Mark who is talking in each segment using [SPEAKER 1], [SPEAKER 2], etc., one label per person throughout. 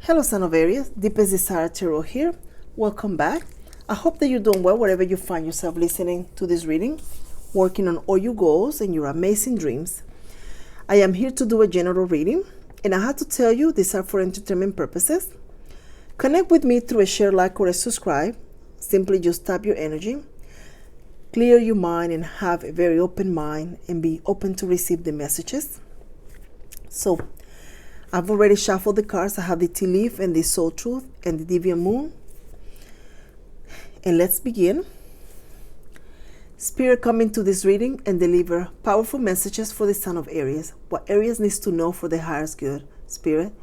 [SPEAKER 1] Hello, son of Aries. Deepest Desire Tarot here. Welcome back. I hope that you're doing well wherever you find yourself listening to this reading, working on all your goals and your amazing dreams. I am here to do a general reading, and I have to tell you these are for entertainment purposes. Connect with me through a share, like, or a subscribe. Simply just tap your energy, clear your mind, and have a very open mind and be open to receive the messages. So, I've already shuffled the cards. I have the Tea Leaf and the Soul Truth and the Deviant Moon. And let's begin. Spirit, come into this reading and deliver powerful messages for the son of Aries. What Aries needs to know for the highest good. Spirit,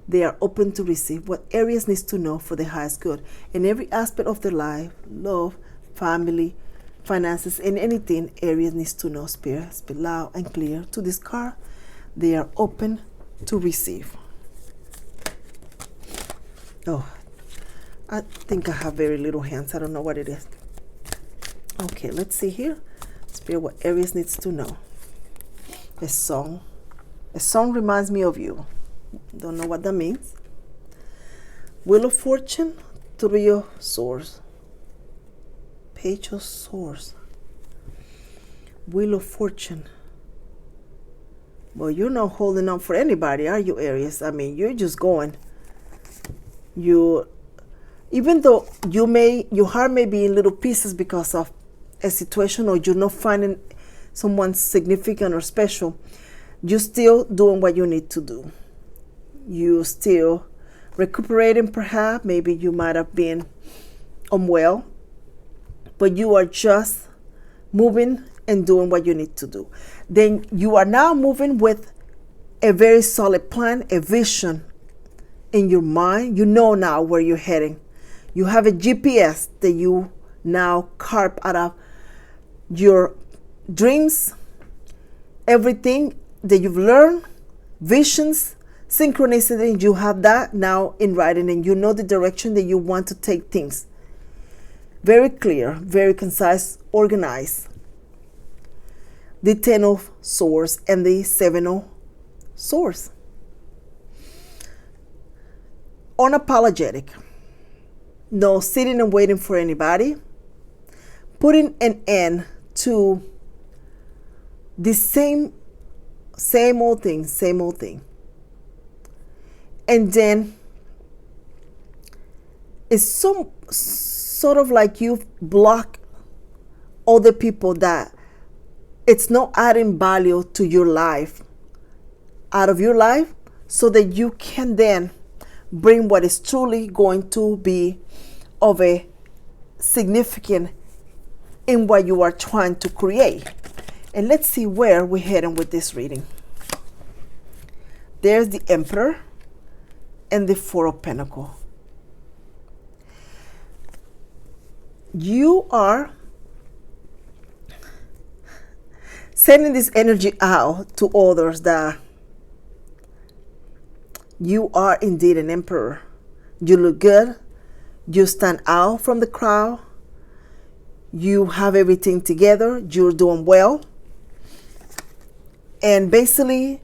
[SPEAKER 1] they are open to receive what Aries needs to know for the highest good. In every aspect of their life, love, family, finances, and anything Aries needs to know. Spirit, speak loud and clear to this card. They are open to receive. Oh, I think I have very little hands. I don't know what it is. Okay, let's see here. Spirit, what Aries needs to know. A song. A song reminds me of you. Don't know what that means. Wheel of Fortune, Three of Swords. Page of Swords. Wheel of Fortune. Well, you're not holding on for anybody, are you, Aries? I mean, you're just going. Even though your heart may be in little pieces because of a situation, or you're not finding someone significant or special, you're still doing what you need to do. You're still recuperating, perhaps. Maybe you might have been unwell, but you are just moving and doing what you need to do. Then you are now moving with a very solid plan, a vision in your mind. You know now where you're heading. You have a GPS that you now carve out of your dreams, everything that you've learned, visions, synchronicity. You have that now in writing, and you know the direction that you want to take things. Very clear, very concise, organized. The Ten of Swords and the Seven of Swords. Unapologetic. No sitting and waiting for anybody. Putting an end to the same old thing. And then it's sort of like you've blocked other people that it's not adding value to your life, out of your life, so that you can then bring what is truly going to be of a significant in what you are trying to create. And let's see where we're heading with this reading. There's the Emperor and the Four of Pentacles. You are sending this energy out to others that you are indeed an emperor. You look good. You stand out from the crowd. You have everything together. You're doing well. And basically,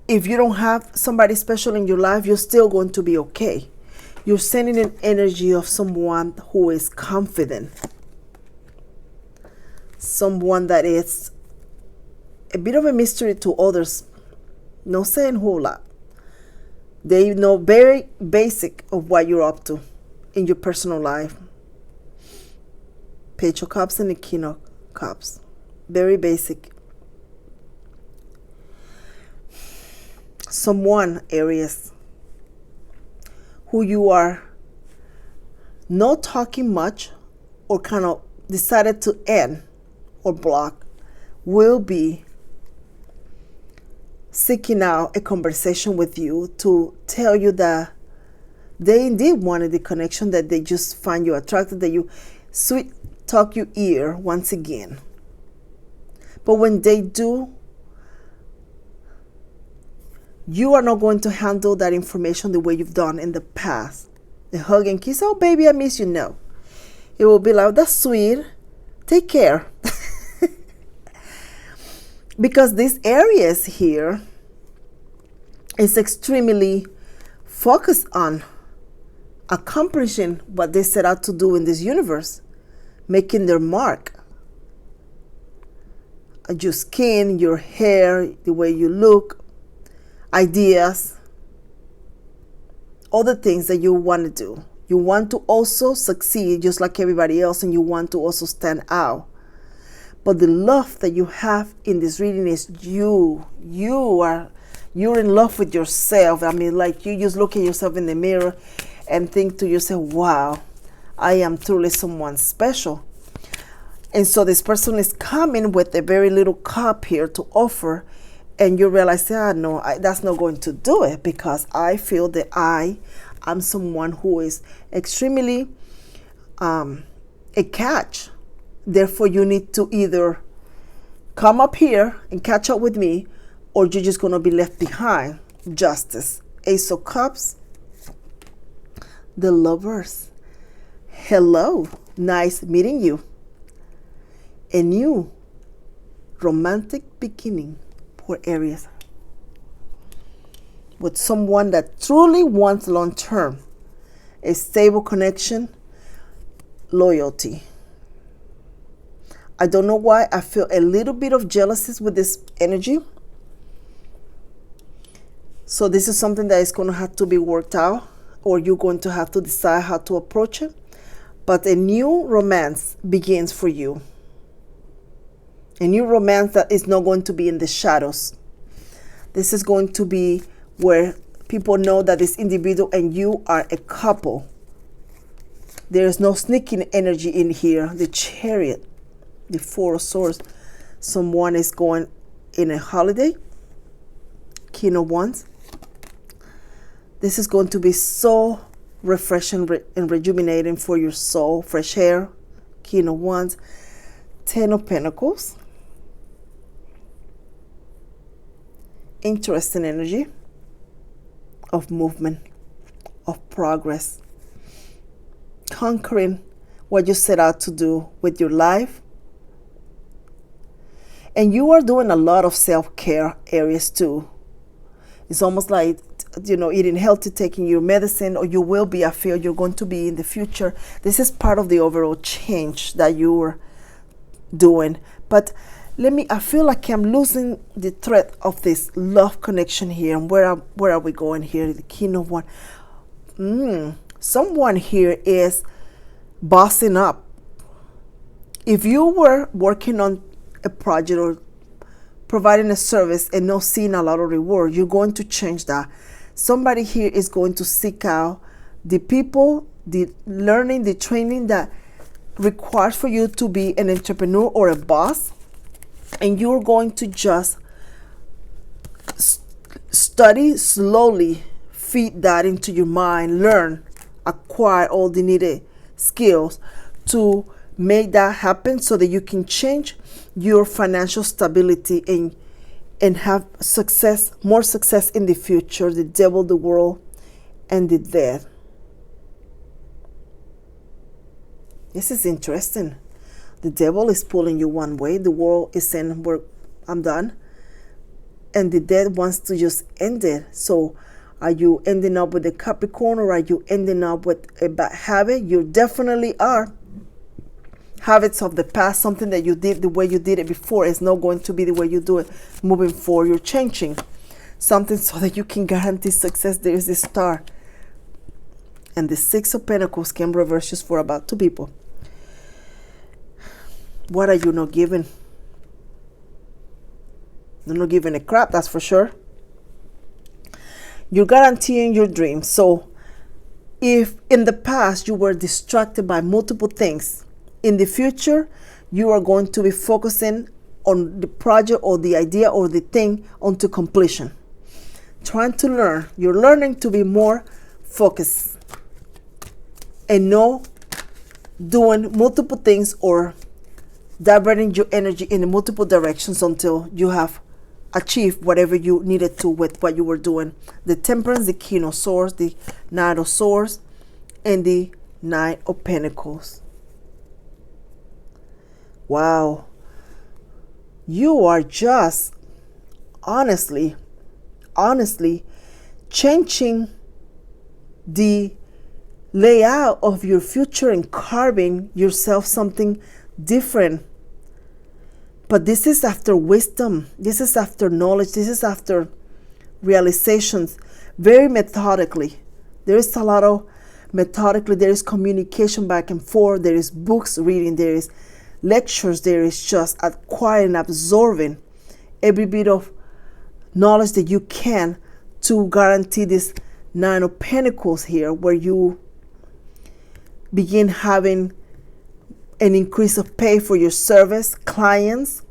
[SPEAKER 1] if you don't have somebody special in your life, you're still going to be okay. You're sending an energy of someone who is confident. Someone that is a bit of a mystery to others. No saying whole lot. They know very basic of what you're up to in your personal life. Page of Cups and the King of Cups. Very basic. Someone, Aries, who you are not talking much or kind of decided to end or block, will be seeking out a conversation with you to tell you that they indeed wanted the connection, that they just find you attractive, that you sweet talk your ear once again. But when they do, you are not going to handle that information the way you've done in the past. The hug and kiss, oh baby, I miss you. No. It will be like, that's sweet. Take care. Because this Aries here is extremely focus on accomplishing what they set out to do in this universe, making their mark. Your skin, your hair, the way you look, ideas, all the things that you want to do. You want to also succeed just like everybody else, and you want to also stand out. But the love that you have in this reading is you're in love with yourself. I mean, like, you just look at yourself in the mirror and think to yourself, wow, I am truly someone special. And so this person is coming with a very little cup here to offer, and you realize, no, that's not going to do it, because I feel that I'm someone who is extremely a catch. Therefore, you need to either come up here and catch up with me, or you're just going to be left behind. Justice. Ace of Cups. The Lovers. Hello. Nice meeting you. A new romantic beginning for Aries. With someone that truly wants long-term, a stable connection, loyalty. I don't know why I feel a little bit of jealousy with this energy. So this is something that is going to have to be worked out, or you're going to have to decide how to approach it. But a new romance begins for you. A new romance that is not going to be in the shadows. This is going to be where people know that this individual and you are a couple. There is no sneaking energy in here. The Chariot, the Four of Swords. Someone is going in a holiday. King of Wands. This is going to be so refreshing and rejuvenating for your soul. Fresh air. King of Wands. Ten of Pentacles. Interesting energy of movement, of progress, conquering what you set out to do with your life. And you are doing a lot of self-care, Aries, too. It's almost like, eating healthy, taking your medicine, or you will be, I feel you're going to be in the future. This is part of the overall change that you're doing. But I feel like I'm losing the thread of this love connection here. And where are we going here? The King of Wands. Someone here is bossing up. If you were working on a project or providing a service and not seeing a lot of reward, you're going to change that. Somebody here is going to seek out the people, the learning, the training that requires for you to be an entrepreneur or a boss. And you're going to just study slowly, feed that into your mind, learn, acquire all the needed skills to make that happen, so that you can change your financial stability and have success, more success in the future. The Devil, the World, and the Death. This is interesting. The Devil is pulling you one way. The World is saying, I'm done. And the Death wants to just end it. So are you ending up with a Capricorn, or are you ending up with a bad habit? You definitely are. Habits of the past, something that you did the way you did it before, is not going to be the way you do it moving forward. You're changing something so that you can guarantee success. There is the Star. And the Six of Pentacles can reverse just for about two people. What are you not giving? You're not giving a crap, that's for sure. You're guaranteeing your dreams. So if in the past you were distracted by multiple things, in the future you are going to be focusing on the project or the idea or the thing onto completion. Trying to learn. You're learning to be more focused and not doing multiple things or diverting your energy in multiple directions until you have achieved whatever you needed to with what you were doing. The Temperance, the King of Swords, the Knight of Swords, and the Knight of Pentacles. Wow. You are just honestly changing the layout of your future and carving yourself something different. But this is after wisdom. This is after knowledge. This is after realizations. Very methodically. There is a lot of methodically. There is communication back and forth. There is books reading. There is lectures. There is just acquiring, absorbing every bit of knowledge that you can to guarantee this Nine of Pentacles here, where you begin having an increase of pay for your service, clients,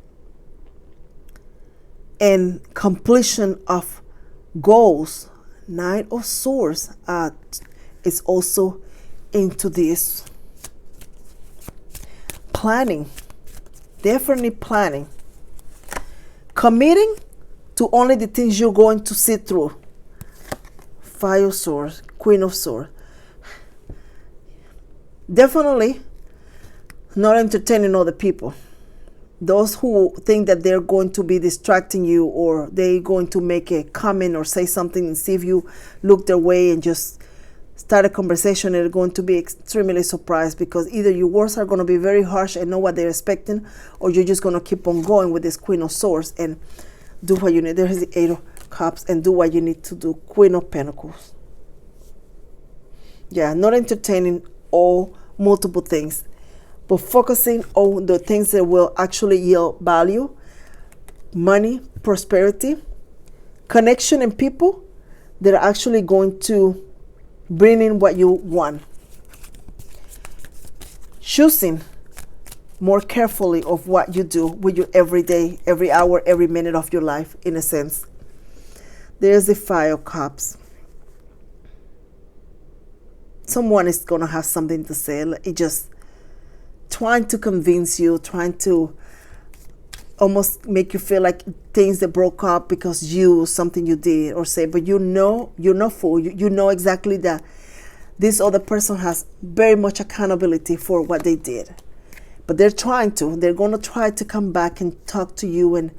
[SPEAKER 1] and completion of goals. Knight of Swords is also into this. Planning. Definitely planning. Committing to only the things you're going to see through. Five of Swords, Queen of Swords. Definitely not entertaining other people. Those who think that they're going to be distracting you, or they're going to make a comment or say something and see if you look their way and just start a conversation, they're going to be extremely surprised, because either your words are going to be very harsh and know what they're expecting, or you're just going to keep on going with this Queen of Swords and do what you need. There's the Eight of Cups, and do what you need to do. Queen of Pentacles. Yeah, not entertaining all multiple things, but focusing on the things that will actually yield value, money, prosperity, connection, and people that are actually going to bring in what you want. Choosing more carefully of what you do with your everyday, every hour, every minute of your life, in a sense. There's the Five of Cups. Someone is going to have something to say. It just trying to convince you, trying to almost make you feel like things that broke up because something you did or say, but you know you're not fool. You know exactly that this other person has very much accountability for what they did. But they're going to try to come back and talk to you, and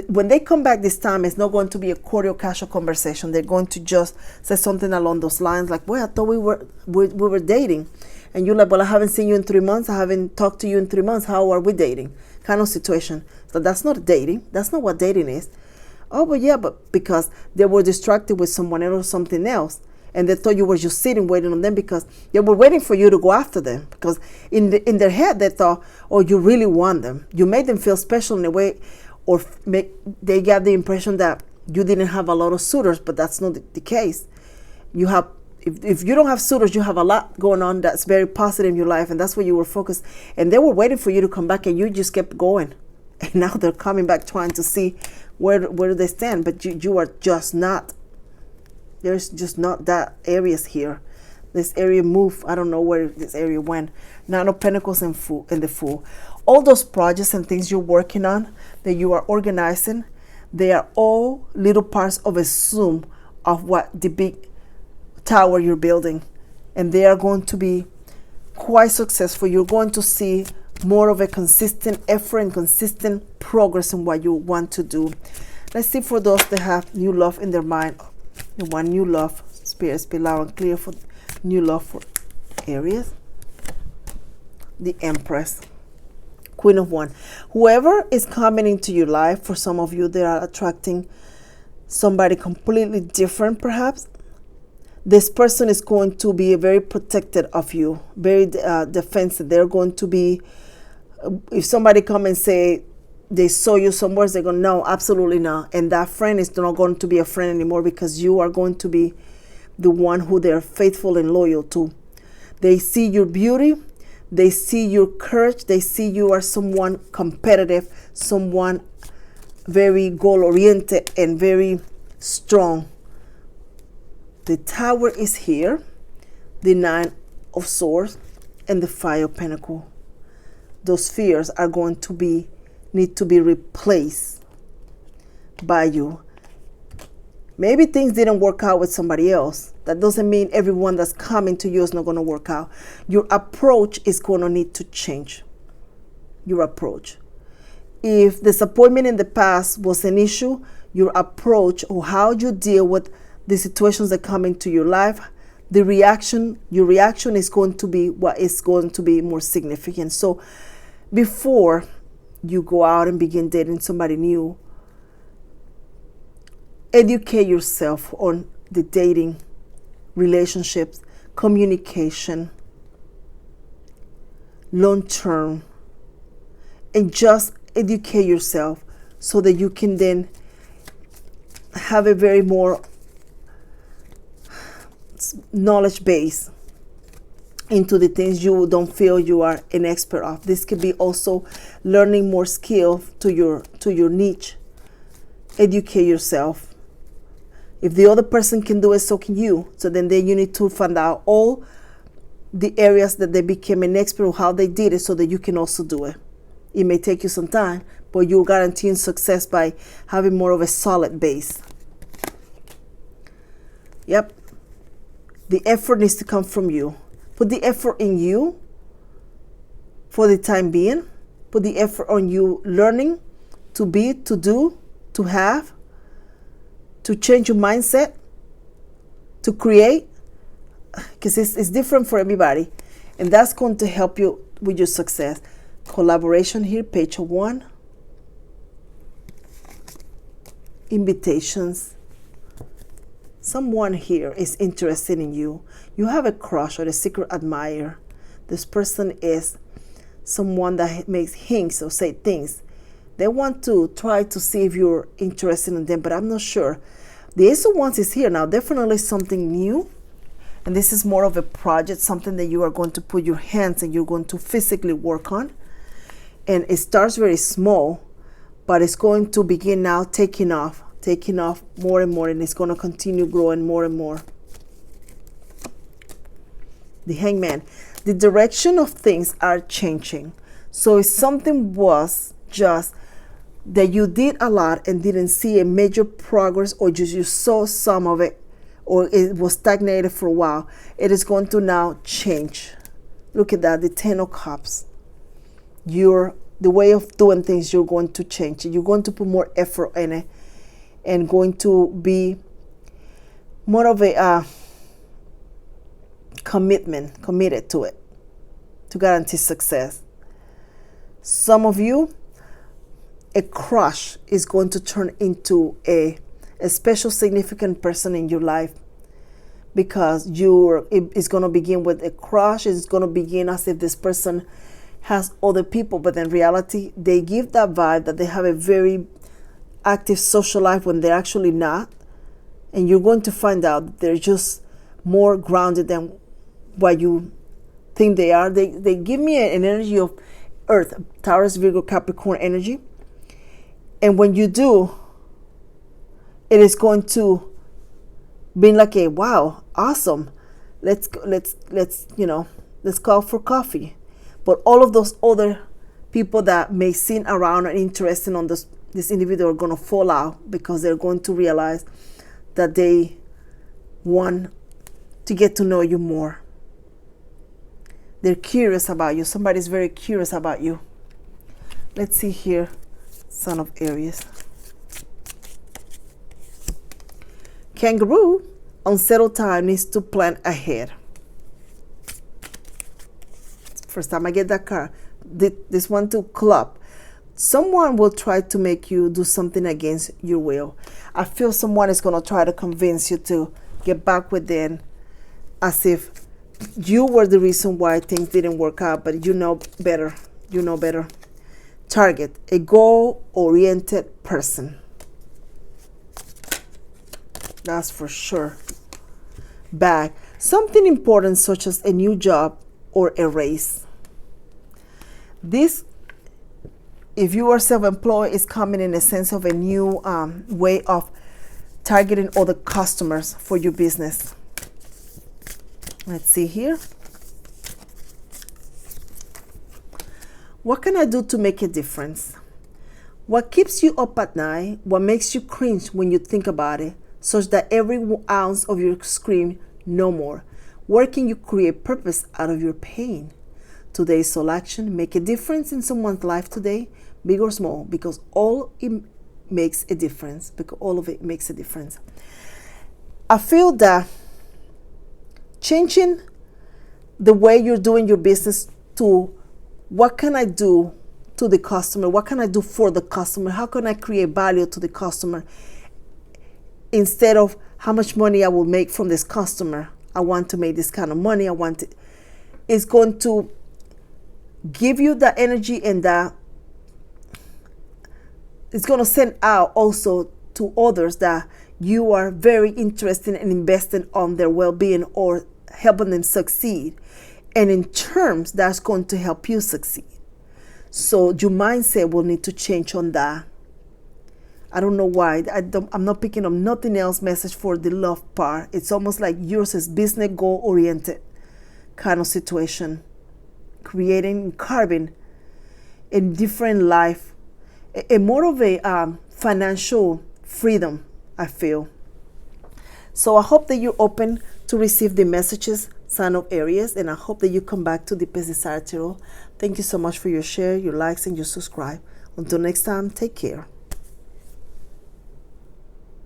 [SPEAKER 1] when they come back this time, it's not going to be a cordial, casual conversation. They're going to just say something along those lines, like, well, I thought we were dating. And you're like, well, I haven't seen you in 3 months. I haven't talked to you in 3 months. How are we dating? Kind of situation. So that's not dating. That's not what dating is. Oh, but yeah, but because they were distracted with someone else or something else, and they thought you were just sitting waiting on them because they were waiting for you to go after them. Because in their head, they thought, oh, you really want them. You made them feel special in a way, or they got the impression that you didn't have a lot of suitors, but that's not the case. You have, if you don't have suitors, you have a lot going on that's very positive in your life, and that's where you were focused. And they were waiting for you to come back, and you just kept going. And now they're coming back trying to see where do they stand, but you are just not. There's just not that Aries here. This area moved. I don't know where this area went. Nine of Pentacles and the Fool. All those projects and things you're working on, that you are organizing, they are all little parts of a zoom of what the big tower you're building. And they are going to be quite successful. You're going to see more of a consistent effort and consistent progress in what you want to do. Let's see for those that have new love in their mind. They want new love. Spirit, speak loud and clear for new love for Aries. The Empress. Queen of Wands. Whoever is coming into your life, for some of you, they are attracting somebody completely different, perhaps. This person is going to be very protected of you, very defensive. They're going to be, if somebody come and say they saw you somewhere, they're going, no, absolutely not. And that friend is not going to be a friend anymore, because you are going to be the one who they're faithful and loyal to. They see your beauty. They see your courage. They see you are someone competitive, someone very goal-oriented and very strong. The Tower is here, the Nine of Swords, and the Five of Pentacles. Those fears are going to need to be replaced by you. Maybe things didn't work out with somebody else. That doesn't mean everyone that's coming to you is not going to work out. Your approach is going to need to change. Your approach. If disappointment in the past was an issue, your approach or how you deal with the situations that come into your life, your reaction is going to be what is going to be more significant. So before you go out and begin dating somebody new, educate yourself on the dating, relationships, communication, long term, and just educate yourself so that you can then have a very more knowledge base into the things you don't feel you are an expert of. This could be also learning more skill to your niche. Educate yourself. If the other person can do it, so can you. So then you need to find out all the areas that they became an expert of, how they did it, so that you can also do it. It may take you some time, but you're guaranteeing success by having more of a solid base. Yep. The effort needs to come from you. Put the effort in you for the time being. Put the effort on you learning to be, to do, to have, to change your mindset, to create, because it's different for everybody. And that's going to help you with your success. Collaboration here, page 1. Invitations. Someone here is interested in you. You have a crush or a secret admirer. This person is someone that makes hints or say things. They want to try to see if you're interested in them, but I'm not sure. The Ace of Wands is here now. Definitely something new. And this is more of a project, something that you are going to put your hands and you're going to physically work on. And it starts very small, but it's going to begin now taking off more and more, and it's going to continue growing more and more. The Hangman. The direction of things are changing. So if something was just that you did a lot and didn't see a major progress, or just you saw some of it, or it was stagnated for a while, it is going to now change. Look at that, the 10 of Cups. The way of doing things, you're going to change. You're going to put more effort in it, and going to be more of a committed to it, to guarantee success. Some of you, a crush is going to turn into a special significant person in your life, because it's going to begin with a crush. It's going to begin as if this person has other people, but in reality they give that vibe that they have a very active social life when they're actually not. And you're going to find out that they're just more grounded than what you think they are. They give me an energy of Earth, Taurus, Virgo, Capricorn energy. And when you do, it is going to be like a wow, awesome. Let's call for coffee. But all of those other people that may seem around and interested on this individual are going to fall out, because they're going to realize that they want to get to know you more. They're curious about you. Somebody's very curious about you. Let's see here. Son of Aries. Kangaroo, unsettled time, needs to plan ahead. First time I get that card. This one to Club. Someone will try to make you do something against your will. I feel someone is going to try to convince you to get back with them, as if you were the reason why things didn't work out, but you know better. You know better. Target, a goal-oriented person. That's for sure. Bag, something important such as a new job or a raise. This, if you are self-employed, is coming in a sense of a new way of targeting other customers for your business. Let's see here. What can I do to make a difference? What keeps you up at night? What makes you cringe when you think about it, such that every ounce of your scream, no more? Where can you create purpose out of your pain? Today's soul action, make a difference in someone's life today, big or small, because all it makes a difference. Because all of it makes a difference. I feel that changing the way you're doing your business to what can I do to the customer? What can I do for the customer? How can I create value to the customer? Instead of how much money I will make from this customer. I want to make this kind of money. I want it. It's going to give you the energy, and that it's going to send out also to others that you are very interested in investing on their well-being or helping them succeed. And in terms, that's going to help you succeed. So your mindset will need to change on that. I don't know why. I'm not picking up nothing else message for the love part. It's almost like yours is business goal oriented kind of situation. Creating, carving a different life. A more of a financial freedom, I feel. So I hope that you're open to receive the messages, sign of Aries, and I hope that you come back to the Pesisar Tarot. Thank you so much for your share, your likes, and your subscribe. Until next time, take care.